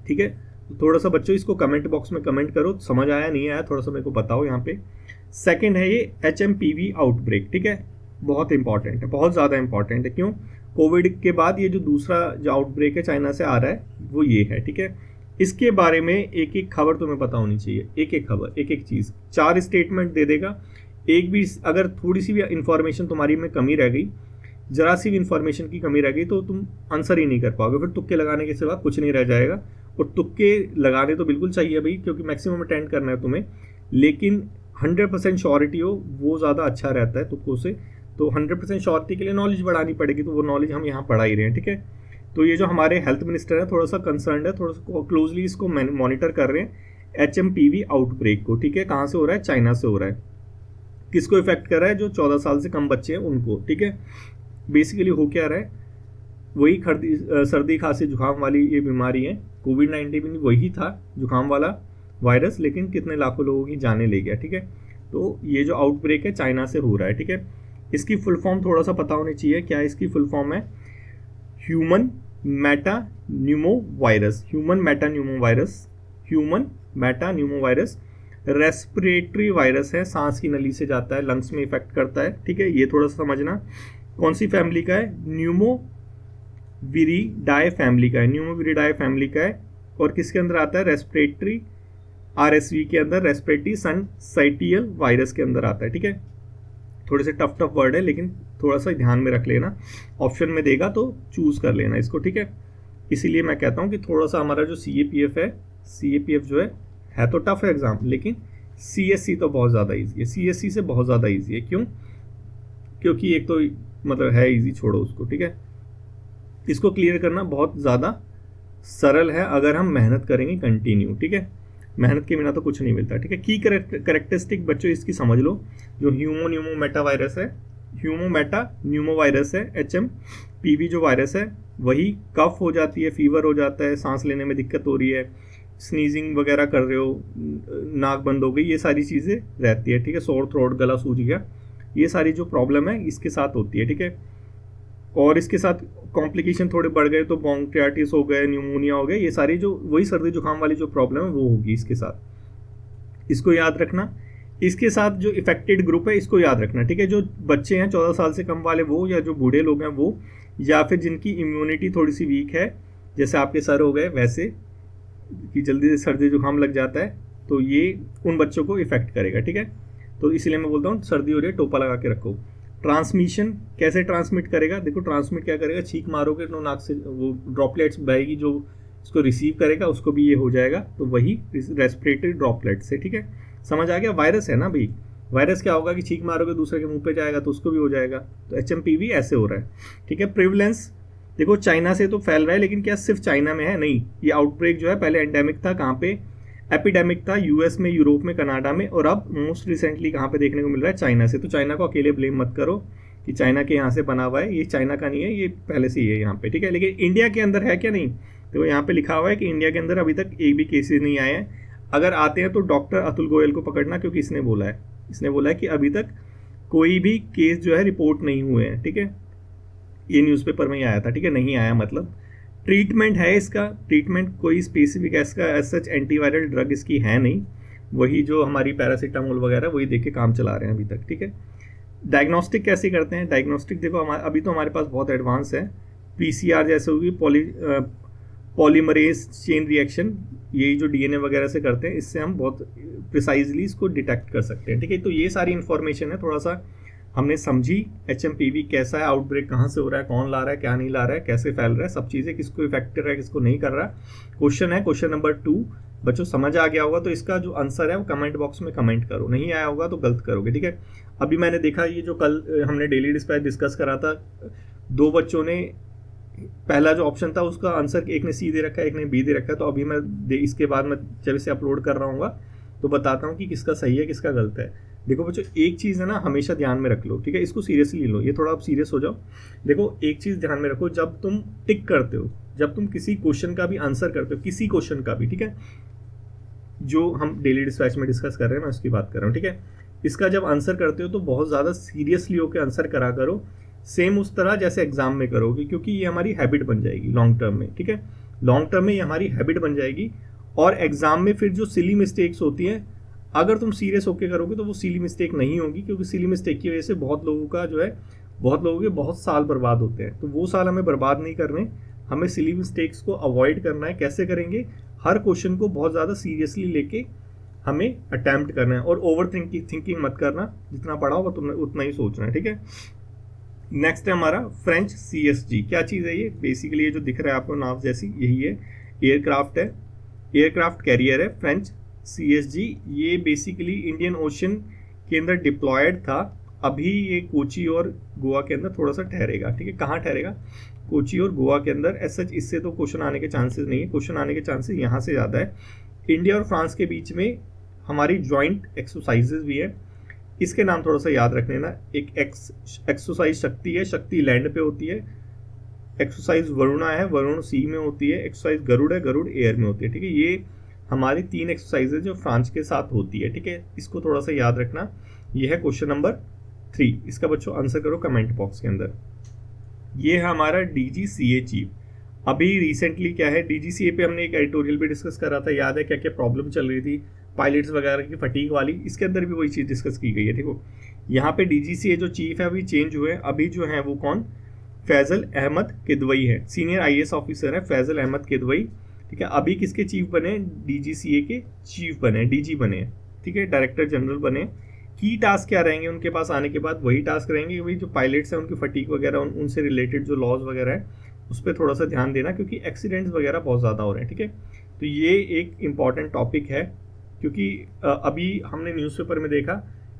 ठीक है। तो थोड़ा सा बच्चों इसको कमेंट बॉक्स में कमेंट करो, समझ आया नहीं आया थोड़ा सा मेरे को बताओ यहाँ पे। सेकंड है ये HMPV आउटब्रेक, ठीक है। बहुत इंपॉर्टेंट है, बहुत ज़्यादा इंपॉर्टेंट है। क्यों? कोविड के बाद ये जो दूसरा जो आउटब्रेक है चाइना से आ रहा है वो ये है, ठीक है। इसके बारे में एक एक खबर तुम्हें पता होनी चाहिए, एक एक खबर, एक एक चीज़। 4 स्टेटमेंट दे देगा, एक भी अगर थोड़ी सी भी इंफॉर्मेशन तुम्हारी में कमी रह गई, जरा सी भी इंफॉर्मेशन की कमी रह गई तो तुम आंसर ही नहीं कर पाओगे, फिर तुक्के लगाने के सिवा कुछ नहीं रह जाएगा। और तुक्के लगाने तो बिल्कुल चाहिए भाई, क्योंकि मैक्सिमम अटेंड करना है तुम्हें, लेकिन 100% श्योरिटी हो वो ज़्यादा अच्छा रहता है तुक्कों से। तो 100% श्योरिटी के लिए नॉलेज बढ़ानी पड़ेगी, तो वो नॉलेज हम यहाँ पढ़ा ही रहे हैं, ठीक है। तो ये जो हमारे हेल्थ मिनिस्टर है थोड़ा सा कंसर्न है, थोड़ा सा क्लोजली इसको मॉनिटर कर रहे हैं HMPV आउटब्रेक को, ठीक है। कहाँ से हो रहा है? चाइना से हो रहा है। किसको इफेक्ट कर रहा है? जो 14 साल से कम बच्चे हैं उनको, ठीक है। बेसिकली हो क्या रहा है? वही सर्दी खांसी जुकाम वाली ये बीमारी है। कोविड-19 भी वही था, जुकाम वाला वायरस, लेकिन कितने लाखों लोगों की जानें ले गया, ठीक है। तो ये जो आउटब्रेक है चाइना से हो रहा है, ठीक है। इसकी फुल फॉर्म थोड़ा सा पता होनी चाहिए। क्या इसकी फुल फॉर्म है? Human metapneumovirus, human metapneumovirus respiratory virus है, सांस की नली से जाता है, लंग्स में इफेक्ट करता है, ठीक है। ये थोड़ा सा समझना। कौन सी फैमिली का है? न्यूमोविरिडाई फैमिली का है। और किसके अंदर आता है? रेस्पिरेटरी RSV के अंदर, रेस्पिरेटरी सिनसाइटियल वायरस के अंदर आता है, ठीक है। थोड़े से टफ वर्ड है, लेकिन थोड़ा सा ध्यान में रख लेना, ऑप्शन में देगा तो चूज कर लेना इसको, ठीक है। इसीलिए मैं कहता हूँ कि थोड़ा सा हमारा जो CAPF है, CAPF जो है तो टफ है एग्जाम, लेकिन CSC तो बहुत ज़्यादा ईजी है, CSC से बहुत ज़्यादा ईजी है। क्यों? क्योंकि एक तो मतलब है ईजी, छोड़ो उसको, ठीक है। इसको क्लियर करना बहुत ज़्यादा सरल है अगर हम मेहनत करेंगे कंटिन्यू, ठीक है। मेहनत के बिना तो कुछ नहीं मिलता, ठीक है। की करेक्टरिस्टिक बच्चों इसकी समझ लो। जो ह्यूमो मेटा वायरस है HMPV जो वायरस है, वही कफ हो जाती है, फीवर हो जाता है, सांस लेने में दिक्कत हो रही है, स्नीजिंग वगैरह कर रहे हो, नाक बंद हो गई, ये सारी चीज़ें रहती है, ठीक है। सोर थ्रोट, गला सूज गया, ये सारी जो प्रॉब्लम है इसके साथ होती है, ठीक है। और इसके साथ कॉम्प्लिकेशन थोड़े बढ़ गए तो ब्रोंकाइटिस हो गए, न्यूमोनिया हो गए, ये सारी जो वही सर्दी जुकाम वाली जो प्रॉब्लम है वो होगी इसके साथ। इसको याद रखना। इसके साथ जो इफेक्टेड ग्रुप है इसको याद रखना, ठीक है। जो बच्चे हैं 14 साल से कम वाले वो, या जो बूढ़े लोग हैं वो, या फिर जिनकी इम्यूनिटी थोड़ी सी वीक है, जैसे आपके सर हो गए वैसे, कि जल्दी से सर्दी जुकाम लग जाता है, तो ये उन बच्चों को इफेक्ट करेगा, ठीक है। तो इसलिए मैं बोलता हूँ सर्दी हो रही है टोपा लगा के रखो। ट्रांसमिशन कैसे ट्रांसमिट करेगा? देखो ट्रांसमिट क्या करेगा, छींक मारोगे तो नाक से वो ड्रॉपलेट्स बहेगी, जो इसको रिसीव करेगा उसको भी ये हो जाएगा, तो वही रेस्पिरेटरी ड्रॉपलेट से, ठीक है। समझ आ गया? वायरस है ना भाई, वायरस क्या होगा कि छींक मारोगे दूसरे के मुंह पे जाएगा तो उसको भी हो जाएगा। तो HMPV ऐसे हो रहा है, ठीक है। प्रिवलेंस देखो चाइना से तो फैल रहा है, लेकिन क्या सिर्फ चाइना में है? नहीं, ये आउटब्रेक जो है पहले एंडेमिक था, कहाँ पे? एपिडेमिक था US में, यूरोप में, कनाडा में, और अब मोस्ट रिसेंटली कहाँ पे देखने को मिल रहा है? चाइना से। तो चाइना को अकेले ब्लेम मत करो कि चाइना के यहाँ से बना हुआ है, ये चाइना का नहीं है, ये पहले से ही है यहाँ पे, ठीक है। लेकिन इंडिया के अंदर है क्या? नहीं। तो यहाँ पे लिखा हुआ है कि इंडिया के अंदर अभी तक एक भी केसेस नहीं आए हैं। अगर आते हैं तो डॉक्टर अतुल गोयल को पकड़ना, क्योंकि इसने बोला है कि अभी तक कोई भी केस जो है रिपोर्ट नहीं हुए हैं, ठीक है। ये न्यूज़पेपर में ही आया था, ठीक है। नहीं आया मतलब ट्रीटमेंट है इसका, ट्रीटमेंट कोई स्पेसिफिक इसका एज सच एंटीवायरल ड्रग इसकी है नहीं, वही जो हमारी पैरासीटामोल वगैरह वही देख के काम चला रहे हैं अभी तक, ठीक है। डायग्नोस्टिक कैसे करते हैं? डायग्नोस्टिक देखो अभी तो हमारे पास बहुत एडवांस है, PCR जैसे होगी, पॉलीमरेज चेन रिएक्शन, यही जो DNA वगैरह से करते हैं, इससे हम बहुत प्रिसाइजली इसको डिटेक्ट कर सकते हैं, ठीक है। तो ये सारी इन्फॉर्मेशन है, थोड़ा सा हमने समझी HMPV कैसा है, आउटब्रेक कहाँ से हो रहा है, कौन ला रहा है, क्या नहीं ला रहा है, कैसे फैल रहा है, सब चीज़ें, किसको इफेक्ट कर रहा है, किसको नहीं कर रहा है। क्वेश्चन है क्वेश्चन नंबर 2, बच्चों समझ आ गया होगा तो इसका जो आंसर है वो कमेंट बॉक्स में कमेंट करो, नहीं आया होगा तो गलत करोगे, ठीक है। अभी मैंने देखा ये जो कल हमने डेली डिस्पैच डिस्कस करा था, 2 बच्चों ने पहला जो ऑप्शन था उसका आंसर एक ने C दे रखा है, एक ने B दे रखा है। तो अभी मैं इसके बाद मैं जब इसे अपलोड कर रहा हूँ तो बताता हूँ कि किसका सही है किसका गलत है। देखो बच्चों, एक चीज़ है ना, हमेशा ध्यान में रख लो, ठीक है, इसको सीरियसली लो, ये थोड़ा आप सीरियस हो जाओ। देखो एक चीज़ ध्यान में रखो, जब तुम टिक करते हो, जब तुम किसी क्वेश्चन का भी आंसर करते हो, किसी क्वेश्चन का भी, ठीक है, जो हम डेली डिस्पैच में डिस्कस कर रहे हैं मैं उसकी बात कर रहा हूँ, ठीक है, इसका जब आंसर करते हो तो बहुत ज़्यादा सीरियसली होकर आंसर करा करो, सेम उस तरह जैसे एग्जाम में करोगे, क्योंकि ये हमारी हैबिट बन जाएगी लॉन्ग टर्म में, ठीक है, लॉन्ग टर्म में ये हमारी हैबिट बन जाएगी। और एग्जाम में फिर जो सिली मिस्टेक्स होती हैं, अगर तुम सीरियस होकर करोगे तो वो सिली मिस्टेक नहीं होगी, क्योंकि सिली मिस्टेक की वजह से बहुत लोगों का जो है, बहुत लोगों के बहुत साल बर्बाद होते हैं। तो वो साल हमें बर्बाद नहीं करने, हमें सिली मिस्टेक्स को अवॉइड करना है। कैसे करेंगे? हर क्वेश्चन को बहुत ज़्यादा सीरियसली लेके हमें अटैम्प्ट करना है, और ओवर थिंकिंग मत करना, जितना पढ़ा होगा तुमने उतना ही सोचना है, ठीक है। नेक्स्ट है हमारा फ्रेंच CSG। क्या चीज़ है ये? बेसिकली ये जो दिख रहा है आपको नाव जैसी, यही है, एयरक्राफ्ट है, एयरक्राफ्ट कैरियर है फ्रेंच CSG। ये बेसिकली इंडियन ओशन के अंदर डिप्लॉयड था। अभी ये कोची और गोवा के अंदर थोड़ा सा ठहरेगा, ठीक है। कहाँ ठहरेगा? कोची और गोवा के अंदर। एज सच इससे तो क्वेश्चन आने के चांसेस नहीं है, क्वेश्चन आने के चांसेस यहाँ से ज़्यादा है। इंडिया और फ्रांस के बीच में हमारी जॉइंट एक्सरसाइजेज भी है, इसके नाम थोड़ा सा याद रख लेना। एक एक्सरसाइज शक्ति है, शक्ति लैंड पे होती है। एक्सरसाइज वरुणा है, वरुण सी में होती है। एक्सरसाइज गरुड़ है, गरुड़ एयर में होती है, ठीक है। ये हमारी 3 एक्सरसाइजेज जो फ्रांस के साथ होती है, ठीक है, इसको थोड़ा सा याद रखना। ये है क्वेश्चन नंबर 3। इसका बच्चों आंसर करो कमेंट बॉक्स के अंदर। ये है हमारा DGCA चीफ। अभी रिसेंटली क्या है, DGCA पे हमने एक एडिटोरियल भी डिस्कस करा था, याद है क्या क्या प्रॉब्लम चल रही थी पायलट्स वगैरह की फटीग वाली, इसके अंदर भी वही चीज़ डिस्कस की गई है। देखो यहाँ पे DGCA जो चीफ है अभी चेंज हुए हैं, अभी जो है वो कौन? फैजल अहमद किदवई है, सीनियर IAS ऑफिसर है फैजल अहमद किदवई, ठीक है। अभी किसके चीफ बने? DGCA के चीफ बने, DG बने, ठीक है, डायरेक्टर जनरल बने। की टास्क क्या रहेंगे उनके पास आने के बाद? वही टास्क रहेंगे कि भाई जो पायलट्स हैं उनकी फटीक वगैरह, उनसे रिलेटेड जो लॉज वगैरह है उस पर थोड़ा सा ध्यान देना, क्योंकि एक्सीडेंट्स वगैरह बहुत ज़्यादा हो रहे हैं, ठीक है। तो ये एक इम्पॉर्टेंट टॉपिक है, क्योंकि अभी हमने न्यूज़पेपर में देखा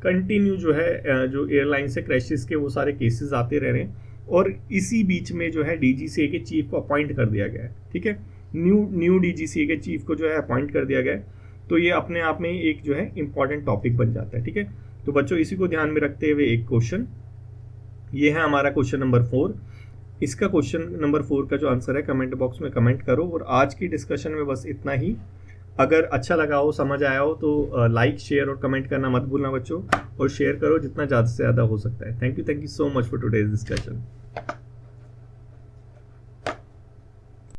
कंटिन्यू जो है जो एयरलाइन से क्रैशेस के वो सारे केसेस आते रह रहे हैं, और इसी बीच में जो है DGCA के चीफ को अपॉइंट कर दिया गया है, ठीक है। न्यू DGCA के चीफ को जो है अपॉइंट कर दिया गया है। तो ये अपने आप में एक जो है इंपॉर्टेंट टॉपिक बन जाता है, ठीक है। तो बच्चों इसी को ध्यान में रखते हुए एक क्वेश्चन, ये है हमारा क्वेश्चन नंबर 4। इसका क्वेश्चन नंबर 4 का जो आंसर है कमेंट बॉक्स में कमेंट करो। और आज की डिस्कशन में बस इतना ही। अगर अच्छा लगा हो, समझ आया हो तो लाइक, शेयर और कमेंट करना मत भूलना बच्चों, और शेयर करो जितना ज़्यादा से ज़्यादा हो सकता है। Thank you so much for today's discussion.